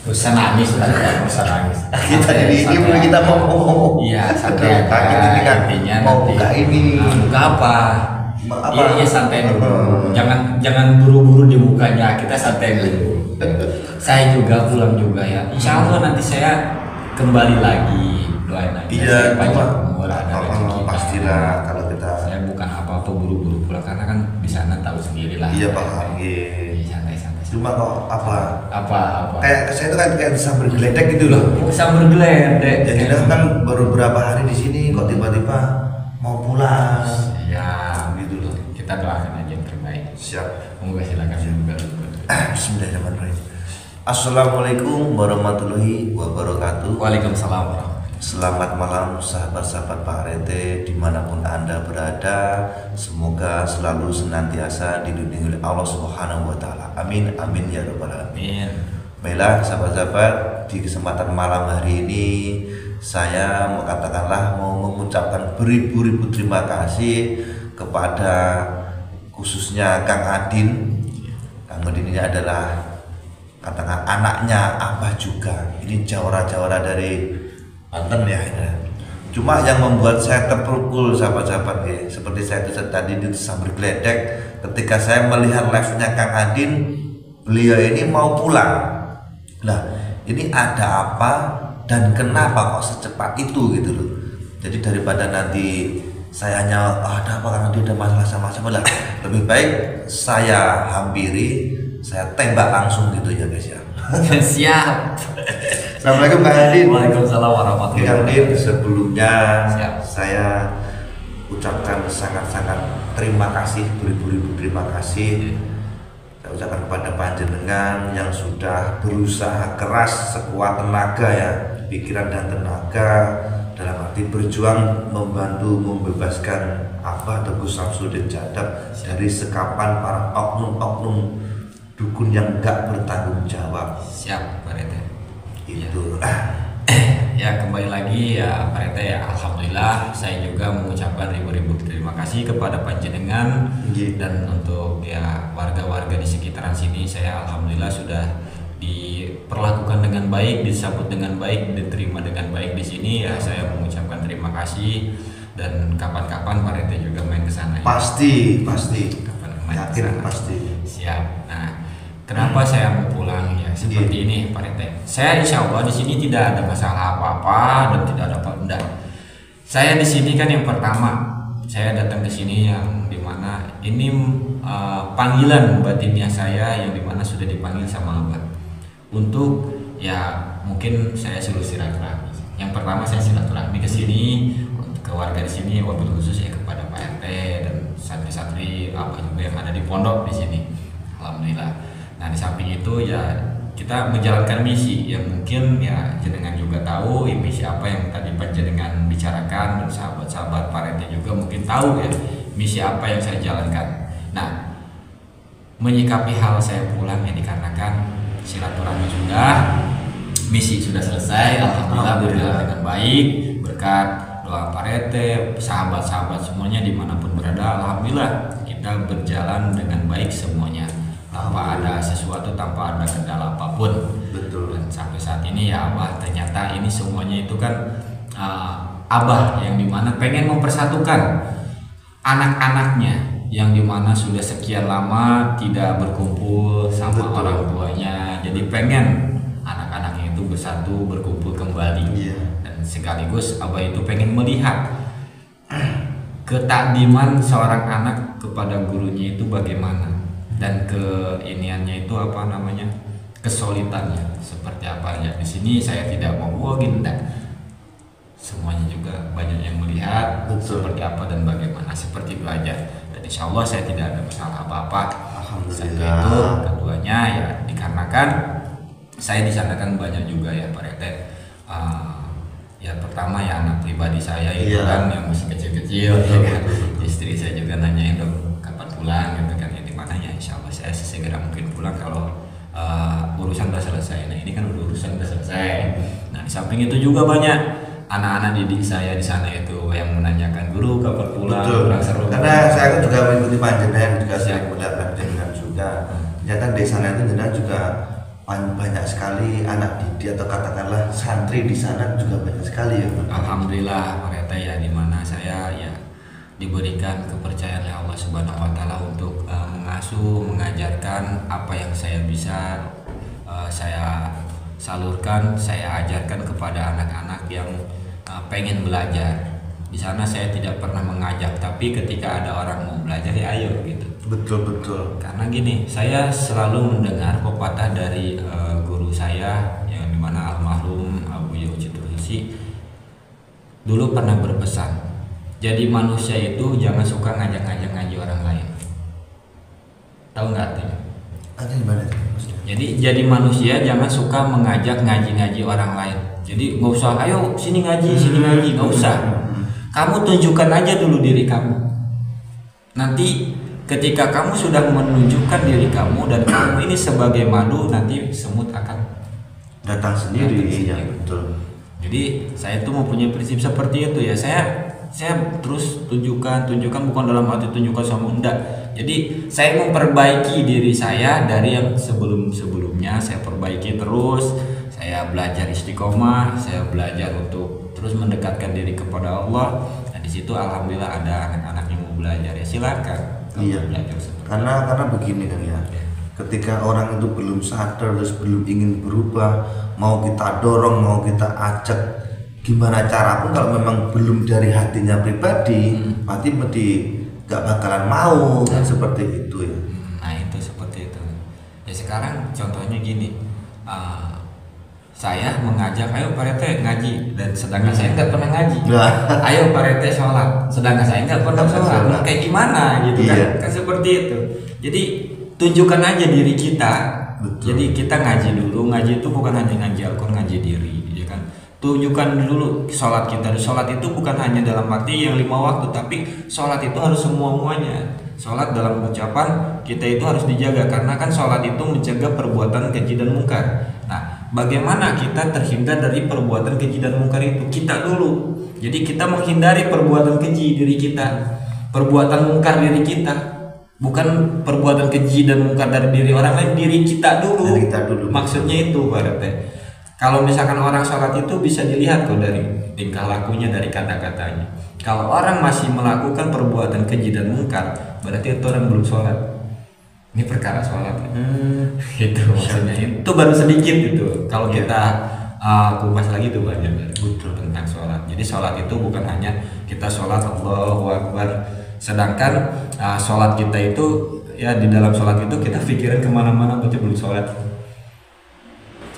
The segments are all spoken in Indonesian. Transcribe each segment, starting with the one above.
Usah nangis lah, usah nangis. Kita ini kita mau iya santai aja. Intinya mau nanti buka ini. Buka apa? Iya santai dulu. Jangan buru-buru dibukanya. Kita santai dulu. Saya juga pulang juga ya. Insya Allah nanti saya kembali lagi. Doain aja. Iya, panjang umur ada rezeki. Pastilah kalau kita. Saya bukan apa-apa buru-buru pulang karena kan di sana tahu sendiri lah. Iya Pak. Santai-santai. Cuma kok apa? Kayak saya itu kan kayak sambil geledek gitu loh. Sambil geledek. Jadi kan baru berapa hari di sini kok tiba-tiba mau pulang. Ya, gitu loh. Kita doakan aja yang terbaik. Siap. Semoga silakan juga. Bismillahirrahmanirrahim. Assalamualaikum warahmatullahi wabarakatuh. Waalaikumsalam warahmatullahi. Selamat malam sahabat-sahabat Pak Rete dimanapun Anda berada. Semoga selalu senantiasa dilindungi oleh Allah Subhanahu wa Ta'ala. Amin, amin ya Rabbal Alamin. Baiklah sahabat-sahabat, di kesempatan malam hari ini saya mau mengucapkan beribu-ribu terima kasih kepada khususnya Kang Adin. Kang Adin ini adalah katakan anaknya Abah juga. Ini jawara-jawara dari Banten ya. Cuma yang membuat saya terpukul sahabat-sahabat ya, seperti saya tadi di sambil geledek ketika saya melihat live-nya Kang Adin, beliau ini mau pulang. Nah, ini ada apa dan kenapa kok secepat itu gitu loh. Jadi daripada nanti saya hanya ada apa karena dia ada masalah sama-sama lah, lebih baik saya hampiri, saya tembak langsung gitu ya guys ya. Siap. Assalamualaikum Kang Adin. Waalaikumsalam warahmatullahi wabarakatuh. Sebelumnya Siap. saya ucapkan sangat-sangat terima kasih, beribu-ribu terima kasih. Saya ucapkan kepada panjenengan yang sudah berusaha keras sekuat tenaga ya, pikiran dan tenaga dalam arti berjuang membantu membebaskan Abah Teguh Samsudin Jadab dari sekapan para oknum-oknum dukun yang enggak bertanggung jawab. Siap Pak Rete. Itu ya kembali lagi ya Pak Rete ya, alhamdulillah saya juga mengucapkan ribu-ribu terima kasih kepada panjenengan dan untuk ya warga-warga di sekitaran sini. Saya alhamdulillah sudah diperlakukan dengan baik, disambut dengan baik, diterima dengan baik di sini ya. Saya mengucapkan terima kasih dan kapan-kapan Pak Rete juga main ke sana ya. Pasti Kapan main yakin kesana. pasti. Siap. Nah, kenapa saya mau pulang ya seperti ini Pak Rete? Saya insya Allah di sini tidak ada masalah apa-apa dan tidak ada apa-apa. Saya di sini kan yang pertama saya datang ke sini yang dimana ini panggilan batinnya saya yang dimana sudah dipanggil sama Abah untuk ya mungkin saya suruh silaturahmi. Yang pertama saya silaturahmi ke sini ke warga di sini, wabil khusus ya kepada Pak RT dan santri-santri Abah juga yang ada di pondok di sini. Alhamdulillah. Nah di samping itu ya kita menjalankan misi yang mungkin ya jenengan juga tahu ya, misi apa yang tadi panjenengan bicarakan dan sahabat-sahabat Pak RT juga mungkin tahu ya misi apa yang saya jalankan. Nah menyikapi hal saya pulang ya dikarenakan silaturahmi sudah, misi sudah selesai, alhamdulillah berjalan dengan baik berkat doa Pak RT, sahabat-sahabat semuanya dimanapun berada, alhamdulillah kita berjalan dengan baik semuanya. Tanpa ada sesuatu, tanpa ada kendala apapun. Betul. Dan sampai saat ini ya Abah ternyata ini semuanya itu kan Abah yang dimana pengen mempersatukan anak-anaknya yang dimana sudah sekian lama tidak berkumpul sama Betul. orang tuanya. Jadi pengen anak-anaknya itu bersatu, berkumpul kembali. Iya. Dan sekaligus Abah itu pengen melihat ketakdiman seorang anak kepada gurunya itu bagaimana. Dan keiniannya itu apa namanya, kesulitannya seperti apa ya. Di sini saya tidak mau bohongin, semuanya juga banyak yang melihat. Betul. Seperti apa dan bagaimana, seperti itu aja. Dan insya Allah saya tidak ada masalah apa-apa. Satu itu, keduanya ya dikarenakan saya di sana kan banyak juga ya Pak RT. Ya pertama ya anak pribadi saya itu kan yang masih kecil-kecil ya kan. Istri saya juga nanyain dong kapan pulang gitu kan, ya dimana ya insya Allah saya segera mungkin pulang kalau urusan udah selesai. Nah ini kan urusan udah selesai. Nah di samping itu juga banyak anak-anak didik saya di sana itu yang menanyakan guru kapan pulang. Pulang seru. Karena saya kan juga mengikuti panjenengan juga sering melihat panjenengan juga. Ternyata di sana itu jenengan juga banyak sekali anak didik atau katakanlah santri di sana juga banyak sekali ya. Alhamdulillah Pak RT ya, dimana saya ya diberikan kepercayaan oleh Allah Subhanahu Wa Taala untuk mengasuh, mengajarkan apa yang saya bisa, saya salurkan, saya ajarkan kepada anak-anak yang pengen belajar. Di sana saya tidak pernah mengajak, tapi ketika ada orang mau belajar ya ayo gitu. Betul. Karena gini, saya selalu mendengar pepatah dari guru saya yang dimana almarhum Abu Yauci Turusi dulu pernah berpesan, jadi manusia itu jangan suka ngajak-ngajak ngaji orang lain. Tahu nggak artinya? Artinya gimana? Jadi manusia jangan suka mengajak ngaji-ngaji orang lain. Jadi nggak usah, ayo sini ngaji, nggak usah. Kamu tunjukkan aja dulu diri kamu. Nanti ketika kamu sudah menunjukkan diri kamu dan kamu ini sebagai madu, nanti semut akan datang sendiri. Iya, betul. Jadi saya tuh mempunyai prinsip seperti itu ya. Saya terus tunjukkan bukan dalam arti tunjukkan sama enggak. Jadi saya memperbaiki diri saya dari yang sebelumnya saya perbaiki terus. Saya belajar istiqomah, saya belajar untuk terus mendekatkan diri kepada Allah. Nah, di situ alhamdulillah ada anak-anak yang mau belajar ya silakan. Iya. Karena begini kan ya. Ketika orang itu belum sadar terus belum ingin berubah, mau kita dorong, mau kita ajak, gimana cara pun kalau memang belum dari hatinya pribadi, pasti gak bakalan mau kan seperti itu ya. Nah itu seperti itu. Ya sekarang contohnya gini. Saya mengajak, ayo Pak RT ngaji, dan sedangkan saya nggak pernah ngaji. Ayo Pak RT sholat, sedangkan saya nggak pernah sholat. Nah, kayak gimana gitu kan? Kan seperti itu. Jadi tunjukkan aja diri kita. Betul. Jadi kita ngaji dulu. Ngaji itu bukan hanya ngaji Al-Quran, ngaji diri, ya kan? Tunjukkan dulu sholat kita. Sholat itu bukan hanya dalam arti yang 5 waktu, tapi sholat itu harus semuanya. Sholat dalam ucapan kita itu harus dijaga, karena kan sholat itu mencegah perbuatan keji dan mungkar. Nah, bagaimana kita terhindar dari perbuatan keji dan mungkar itu? Kita dulu. Jadi kita menghindari perbuatan keji diri kita, perbuatan mungkar diri kita, bukan perbuatan keji dan mungkar dari diri orang lain, diri kita dulu. Dari kita dulu. Maksudnya itu Pak RT. Kalau misalkan orang sholat itu bisa dilihat kok dari tingkah lakunya, dari kata-katanya. Kalau orang masih melakukan perbuatan keji dan mungkar, berarti itu orang belum sholat. Ini perkara sholat. Itu maksudnya. Itu baru sedikit itu. Kalau kita kupas lagi itu banyak tentang sholat. Jadi sholat itu bukan hanya kita sholat Allahu Akbar. Sedangkan sholat kita itu ya di dalam sholat itu kita pikiran kemana-mana, berarti belum sholat.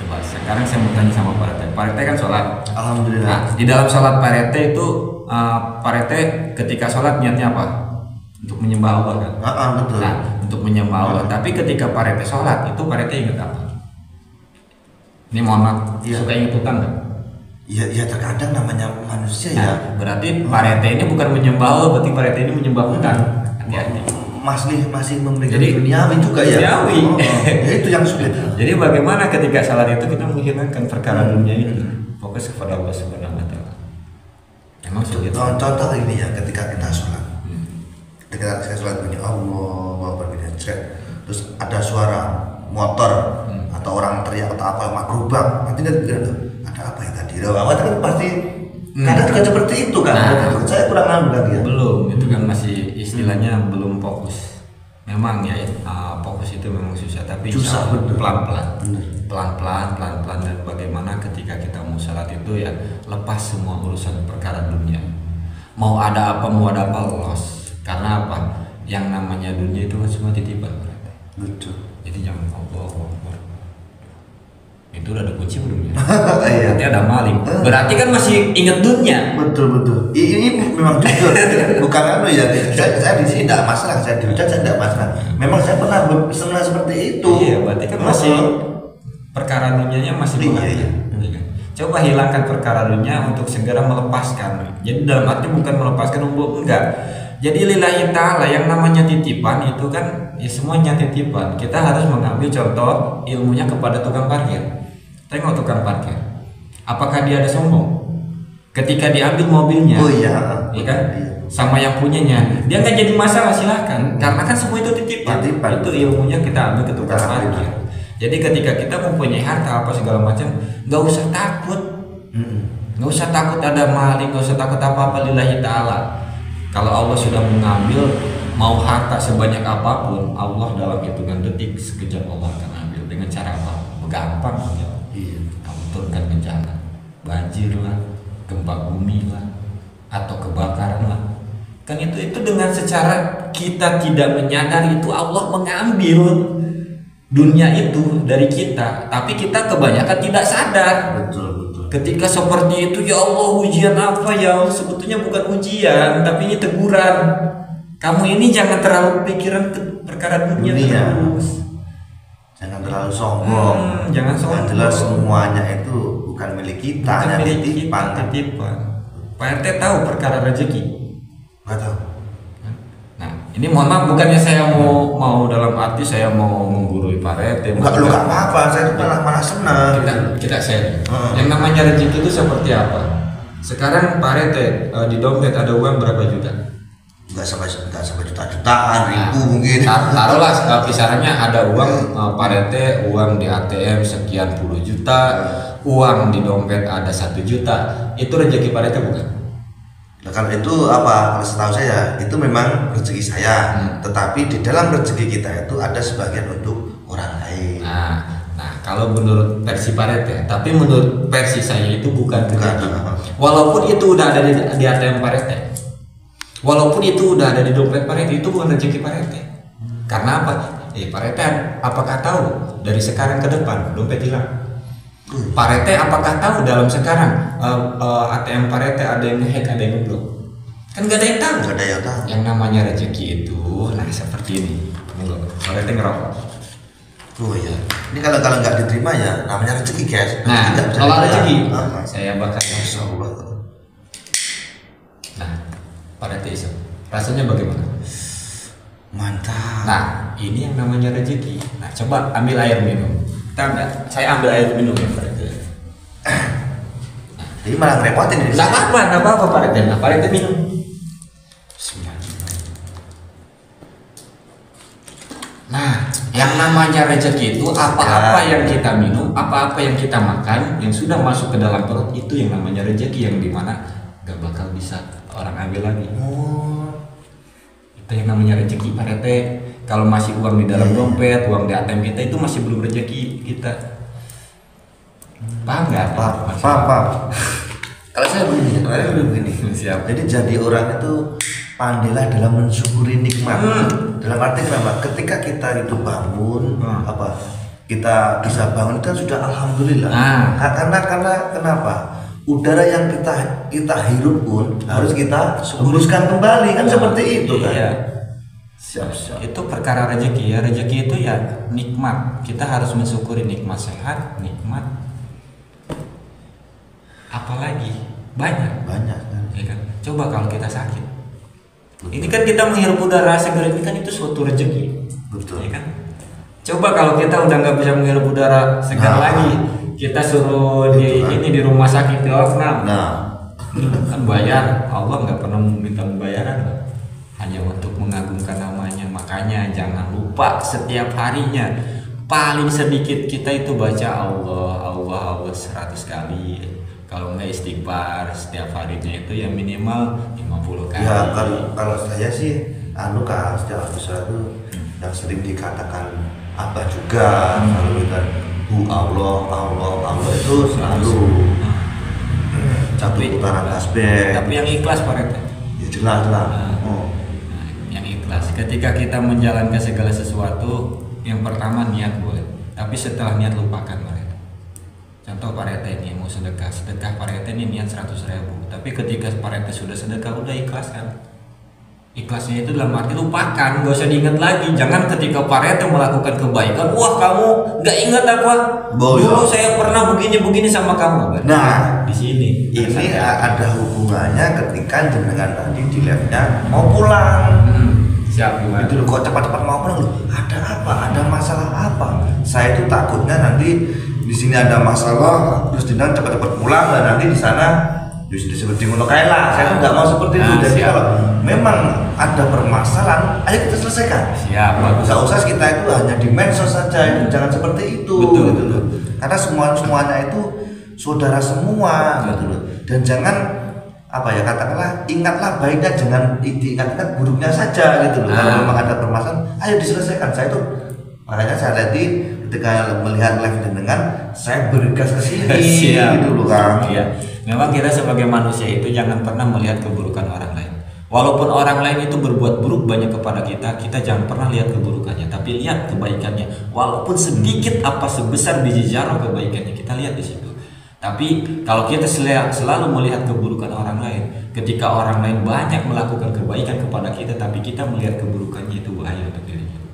Coba sekarang saya mau tanya sama Pak RT. Pak RT kan sholat. Alhamdulillah. Nah, di dalam sholat Pak RT itu Pak RT ketika sholat niatnya apa? Untuk menyembah Allah kan? Betul. Nah, untuk menyembah Allah. Tapi ketika Pak RT sholat itu Pak RT ingat apa? Ini mohon maaf, suka ingat utang nggak? Ya terkadang namanya manusia ya. Berarti Pak RT ini bukan menyembah Allah, berarti Pak RT ini menyembah utang. Hati-hati. Masih memiliki Jadi, duniawi juga ya. Duniawi. Ya itu yang sulit. Jadi bagaimana ketika salat itu kita menghilangkan perkara dunia ini, fokus kepada Allah Subhanahu Wa Taala. Emang sulit. Contoh ini ya, ketika kita sholat, ketika saya sholat bunyi Allah Akbar, terus ada suara motor atau orang teriak atau apa makrubang, nanti ada apa ya tadi? Awal kan pasti kadang juga seperti itu kan. Saya kurang ngambil lagi ya. Belum, itu kan masih istilahnya belum fokus. Memang ya fokus itu memang susah, tapi susah, pelan-pelan dan bagaimana ketika kita mau salat itu ya lepas semua urusan perkara dunia. Mau ada apa los. Karena apa? Yang namanya dunia itu kan semua titipan. Betul. Jadi jangan Allahu Akbar. Itu udah ada kunci belum ya? Iya. Berarti ada maling. Berarti kan masih ingat dunia. Betul. Ini memang jujur. Bukan ya. Saya di sini tidak masalah. Saya diucap saya tidak masalah. Memang saya pernah senang seperti itu. Iya, berarti kan masih perkara dunianya masih iya. Coba hilangkan perkara dunia untuk segera melepaskan. Jadi dalam arti bukan melepaskan umum, enggak. Jadi lillahi ta'ala, yang namanya titipan itu kan ya semuanya titipan. Kita harus mengambil contoh ilmunya kepada tukang parkir. Tengok tukang parkir, apakah dia ada sombong? Ketika diambil mobilnya, iya kan, sama yang punyanya, dia nggak jadi masalah, silahkan. Karena kan semua itu titipan. Itu ilmunya kita ambil ke tukang parkir. Jadi ketika kita mempunyai harta apa segala macam, nggak usah takut, nggak usah takut ada maling, nggak usah takut apa-apa, lillahi ta'ala. Kalau Allah sudah mengambil, mau harta sebanyak apapun, Allah dalam hitungan detik sekejap Allah akan ambil. Dengan cara apa? Gampang ya. Kamu turunkan bencana, banjir lah, gempa bumi lah, atau kebakaran lah. Kan itu dengan secara kita tidak menyadari itu Allah mengambil dunia itu dari kita, tapi kita kebanyakan tidak sadar. Betul. Ketika seperti itu, ya Allah, ujian apa ya? Sebetulnya bukan ujian, tapi ini teguran. Kamu ini jangan terlalu pikiran perkara dunia terus. Jangan terlalu sombong. Jangan sombong. Jelas semuanya itu bukan milik kita, hanya titipan. Pak RT tahu perkara rezeki? Nggak tahu. Nah, ini mohon maaf, bukannya saya mau dalam arti saya mau menggurui Pak RT. Enggak, lu nggak apa-apa, saya itu malah senang. Kita share. Yang namanya rezeki itu seperti apa? Sekarang Pak RT di dompet ada uang berapa juta? Enggak sampai juta-jutaan, ribu mungkin. Taruhlah kisarannya ada uang Pak RT, uang di ATM sekian puluh juta, uang di dompet ada 1 juta. Itu rezeki Pak RT bukan? Nah, kalau itu apa? Kalau setahu saya itu memang rezeki saya. Tetapi di dalam rezeki kita itu ada sebagian untuk orang lain. Nah, kalau menurut versi Pak RT, tapi menurut versi saya itu bukan rezeki. Walaupun itu udah ada di ATM Pak RT, walaupun itu udah ada di dompet Pak RT, itu bukan rezeki Pak RT. Karena apa? Pak RT apakah tahu dari sekarang ke depan dompet hilang? Pak RT apakah tahu dalam sekarang ATM Pak RT ada yang nge-hack, ada yang ngeblok? Kan gak ada yang tahu. Gak ada yang tahu. Yang namanya rezeki itu, nah seperti ini. Pak RT ngerokok. Oh iya. Ini kalau nggak diterima ya namanya rezeki, guys. Nah, kalau rezeki, saya bakar. Masya Allah. Nah, Pak RT isep, rasanya bagaimana? Mantap. Nah, ini yang namanya rezeki. Nah, coba ambil air minum. Saya ambil air minum ya Pak RT. Jadi malah ngerepotin ini. Nggak apa-apa Pak RT. Nah, Pak RT minum. Nah, yang namanya rezeki itu apa-apa yang kita minum, apa-apa yang kita makan, yang sudah masuk ke dalam perut, itu yang namanya rezeki, yang dimana gak bakal bisa orang ambil lagi. Itu yang namanya rezeki Pak RT. Kalau masih uang di dalam dompet, uang di ATM kita, itu masih belum rezeki kita. Paham nggak? Paham. Kalau saya begini. Siap. Jadi jadi orang itu pandailah dalam mensyukuri nikmat. Dalam arti kenapa? Ketika kita itu bangun, kita bisa bangun itu sudah alhamdulillah. Karena kenapa? Udara yang kita hirup pun harus kita hembuskan kembali, kan seperti itu kan? Iya. Siap. Itu perkara rezeki ya. Rezeki itu ya nikmat. Kita harus mensyukuri nikmat sehat, nikmat. Apalagi banyak kan? Ya kan? Coba kalau kita sakit. Betul. Ini kan kita menghirup udara segar, ini kan itu suatu rezeki. Betul. Ya kan? Coba kalau kita udah nggak bisa menghirup udara segar lagi, kita suruh di rumah sakit di Vietnam. Kan bayar, Allah nggak pernah meminta pembayaran. Hanya untuk mengagungkan namanya. Makanya jangan lupa setiap harinya paling sedikit kita itu baca Allah 100 kali. Kalau enggak istighfar setiap harinya itu ya minimal 50 kali. Ya kalau saya sih kan setiap besar itu yang sering dikatakan apa juga selalu kan Allah itu selalu satu putaran tasbih. Tapi yang ikhlas Pak RT. Ya jelas lah. Yang ikhlas. Ketika kita menjalankan segala sesuatu, yang pertama niat boleh. Tapi setelah niat lupakan Pak RT. Contoh Pak RT ini mau sedekah Pak RT ini niat 100.000. Tapi ketika Pak RT sudah sedekah udah ikhlas kan. Ikhlasnya itu dalam arti lupakan, gak usah diingat lagi. Jangan ketika Pak RT melakukan kebaikan, wah kamu gak ingat apa? Dulu saya pernah begini sama kamu. Nah, di sini ini ada hubungannya ketika jenengan tadi di labnya mau pulang. Siap gimana? Itu kok cepat-cepat mau pulang loh. Ada apa? Ada masalah apa? Saya itu takutnya nanti di sini ada masalah, terus jenengan cepat-cepat pulang dan nanti di sana disebut ngono kae lah. Saya tuh nggak mau seperti itu. Jadi kalau memang ada permasalahan, ayo kita selesaikan. Siap, bagus. Gak usah kita itu hanya di medsos saja, itu jangan seperti itu. Betul. Gitu loh. Karena semuanya itu saudara semua, gitu loh. Dan jangan katakanlah ingatlah baiknya, jangan diingatkan buruknya saja, gitu loh. Kalau memang ada permasalahan, ayo diselesaikan. Saya itu makanya saya tadi ketika melihat live dengan saya bergas ke sini, gitu loh Kang. Iya. Memang kita sebagai manusia itu jangan pernah melihat keburukan orang lain. Walaupun orang lain itu berbuat buruk banyak kepada kita, kita jangan pernah lihat keburukannya, tapi lihat kebaikannya. Walaupun sedikit apa sebesar biji zarah kebaikannya, kita lihat di situ. Tapi kalau kita selalu melihat keburukan orang lain, ketika orang lain banyak melakukan kebaikan kepada kita, tapi kita melihat keburukannya, itu bahaya untuk diri kita.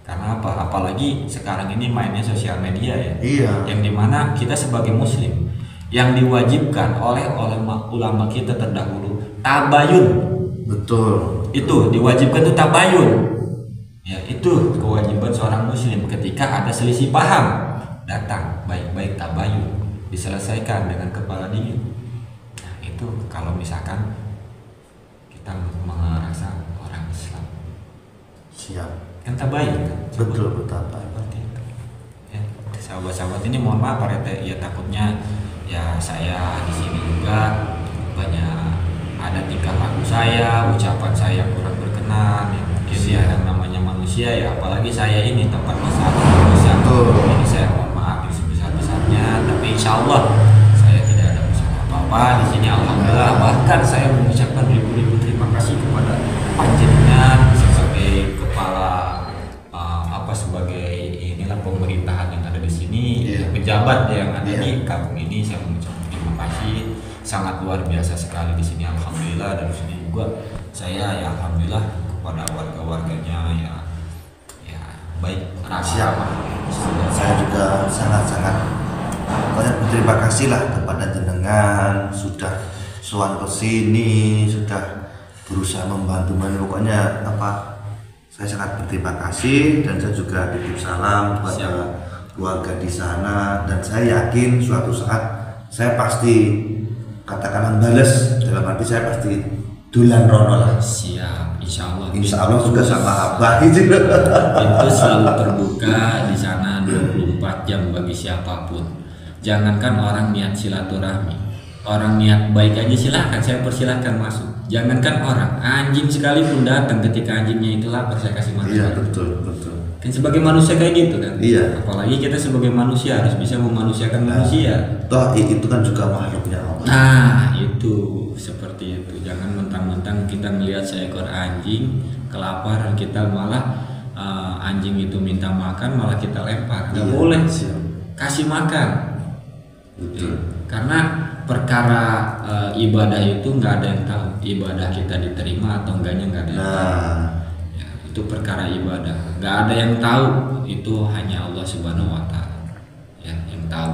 Karena apa? Apalagi sekarang ini mainnya sosial media ya. Iya. Yang dimana kita sebagai muslim yang diwajibkan oleh ulama kita terdahulu tabayun. Betul. Itu diwajibkan itu tabayun. Ya, itu kewajiban seorang muslim ketika ada selisih paham, datang baik-baik tabayun, diselesaikan dengan kepala dingin. Nah, itu kalau misalkan kita merasa orang Islam. Siap. Kan tabayun kan? Betul betapa. Seperti itu. Ya, sahabat-sahabat ini mohon maaf Pak Rete, ya takutnya ya saya di sini juga banyak ada tingkah laku saya, ucapan saya yang kurang berkenan, ya mungkin ya yang namanya manusia ya, apalagi saya ini tempat masalah manusia. Ini saya mohon maaf yang sebesar-besarnya, tapi insya Allah saya tidak ada masalah apa-apa di sini, alhamdulillah. Bahkan saya mengucapkan ribu-ribu terima kasih kepada panjenengan sebagai kepala sebagai inilah pemerintahan yang ada di sini, pejabat yang ada di kampung ini. Saya mengucapkan terima kasih sangat luar biasa sekali di sini, alhamdulillah. Dan di sini juga saya ya alhamdulillah kepada warga-warganya ya baik ramah. Saya juga sangat-sangat banyak berterima kasih lah kepada jenengan, sudah sowan ke sini, sudah berusaha membantu, pokoknya saya sangat berterima kasih. Dan saya juga titip salam kepada keluarga di sana, dan saya yakin suatu saat saya pasti katakanlah balas, dalam arti saya pasti dulan rono lah. Siap, insya Allah juga sama abah itu. Pintu selalu terbuka di sana 24 jam bagi siapapun. Jangankan orang niat silaturahmi, orang niat baik aja silahkan, saya persilahkan masuk. Jangankan orang, anjing sekalipun datang ketika anjingnya itu lapar, saya kasih makan. Iya, betul. Kan sebagai manusia kayak gitu kan. Iya. Apalagi kita sebagai manusia harus bisa memanusiakan manusia. Toh itu kan juga makhluknya Allah. Nah, itu seperti itu. Jangan mentang-mentang kita melihat seekor anjing kelaparan, kita malah anjing itu minta makan malah kita lempar. Nggak boleh. Kasih makan. Betul. Karena perkara ibadah itu nggak ada yang tahu, ibadah kita diterima atau enggaknya nggak ada yang tahu. Ya, itu perkara ibadah, nggak ada yang tahu, itu hanya Allah Subhanahu Wa Taala ya yang tahu.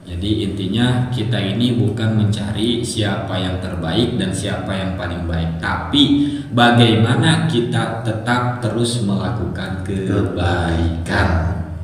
Jadi intinya kita ini bukan mencari siapa yang terbaik dan siapa yang paling baik, tapi bagaimana kita tetap terus melakukan kebaikan.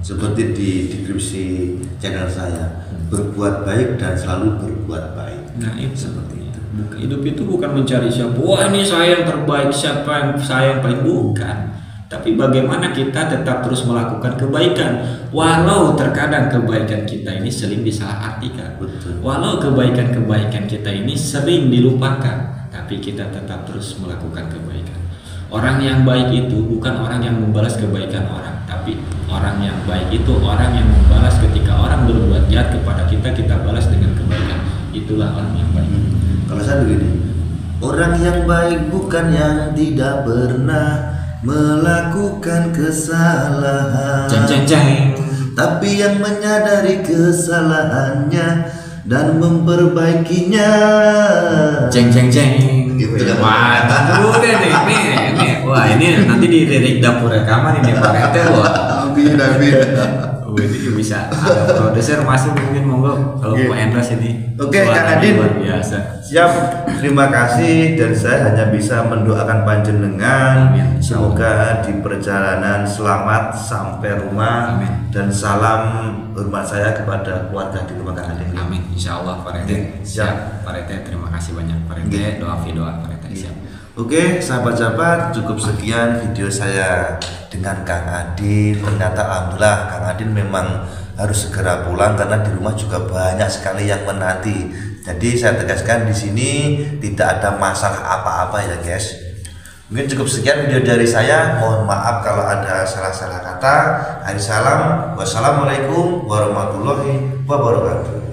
Seperti di deskripsi channel saya, berbuat baik dan selalu berbuat baik. Nah itu seperti itu. Hidup itu bukan mencari siapa, wah ini saya yang terbaik, siapa yang saya yang paling, bukan. Tapi bagaimana kita tetap terus melakukan kebaikan, walau terkadang kebaikan kita ini sering disalahartikan. Betul. Walau kebaikan-kebaikan kita ini sering dilupakan, tapi kita tetap terus melakukan kebaikan. Orang yang baik itu bukan orang yang membalas kebaikan orang, tapi orang yang baik itu orang yang membalas ketika orang berbuat jahat kepada kita, kita balas dengan kebaikan. Itulah orang yang baik. Kalau saya begini, orang yang baik bukan yang tidak pernah melakukan kesalahan, tapi yang menyadari kesalahannya dan memperbaikinya. Waduh deh nih. Wah ini nanti di lirik dapur rekaman ini Pak Rete. Wah. Amin. Ini bisa ada produser masuk mungkin, monggo kalau mau endorse ini. Oke, Kang Adin. Luar biasa. Siap, terima kasih, dan saya hanya bisa mendoakan panjenengan. Amin. Semoga di perjalanan selamat sampai rumah. Amin. Dan salam hormat saya kepada keluarga di rumah Kang Adin. Amin. Insya Allah Pak Rete. Siap Pak Rete, terima kasih banyak Pak Rete. Doa Pak Rete. Siap. Oke, sahabat-sahabat, cukup sekian video saya dengan Kang Adin. Ternyata alhamdulillah Kang Adin memang harus segera pulang karena di rumah juga banyak sekali yang menanti. Jadi saya tegaskan di sini tidak ada masalah apa-apa ya guys. Mungkin cukup sekian video dari saya. Mohon maaf kalau ada salah-salah kata. Salam. Wassalamualaikum warahmatullahi wabarakatuh.